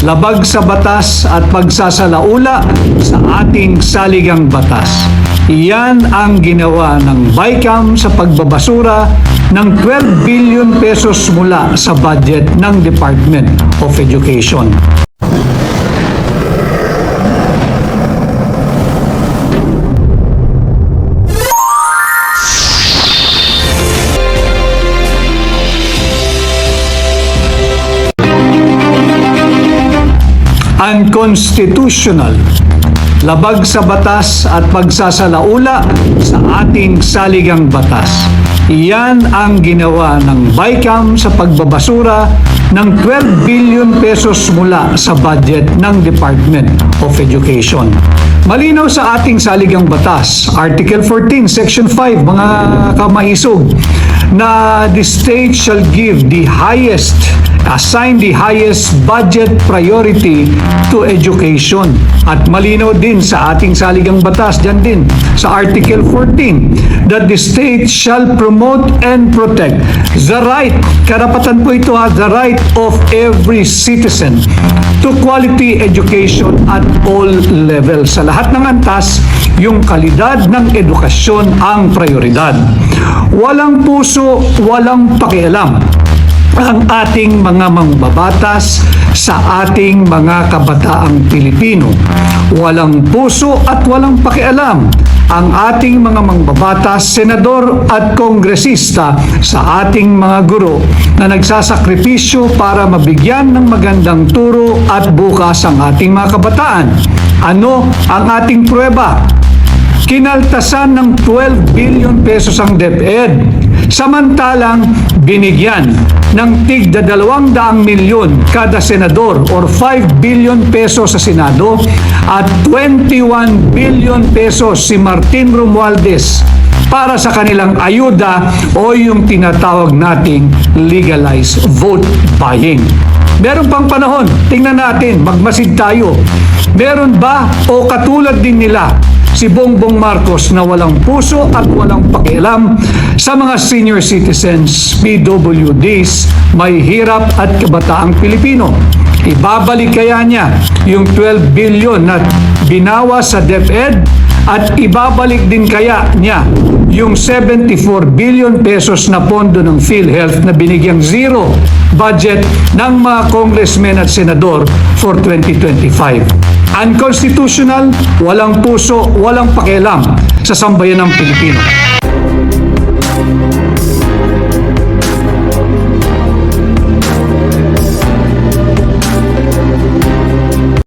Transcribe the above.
labag sa batas at pagsasalaula sa ating saligang batas. Iyan ang ginawa ng BICAM sa pagbabasura ng 12 billion pesos mula sa budget ng Department of Education. Unconstitutional, labag sa batas at pagsasalaula sa ating saligang batas. Iyan ang ginawa ng BICAM sa pagbabasura ng 12 billion pesos mula sa budget ng Department of Education. Malinaw sa ating saligang batas, Article 14, Section 5, mga kamaisog, na the state shall assign the highest budget priority to education. At malinaw din sa ating saligang batas, dyan din sa Article 14, that the state shall promote and protect the right, karapatan po ito the right of every citizen to quality education at all levels. Sa lahat ng antas, yung kalidad ng edukasyon ang prioridad. Walang puso, walang pakialam ang ating mga mambabatas sa ating mga kabataang Pilipino. Walang puso at walang pakialam ang ating mga mambabatas, senador at kongresista sa ating mga guro na nagsasakripisyo para mabigyan ng magandang turo at bukas ang ating mga kabataan. Ano ang ating pruweba? Kinaltasan ng 12 billion pesos ang DepEd. Samantalang binigyan ng tigda 200 milyon kada senador or 5 billion pesos sa Senado at 21 billion pesos si Martin Romualdez para sa kanilang ayuda o yung tinatawag nating legalized vote buying. Meron pang panahon, tingnan natin, magmasid tayo. Meron ba o katulad din nila si Bongbong Marcos na walang puso at walang pakialam sa mga senior citizens, PWDs, may hirap at kabataang Pilipino? Ibabalik kaya niya yung 12 billion na binawa sa DepEd at ibabalik din kaya niya yung 74 billion pesos na pondo ng PhilHealth na binigyang zero budget ng mga congressmen at senador for 2025. Unconstitutional, walang puso, walang pakialam sa sambayan ng Pilipino.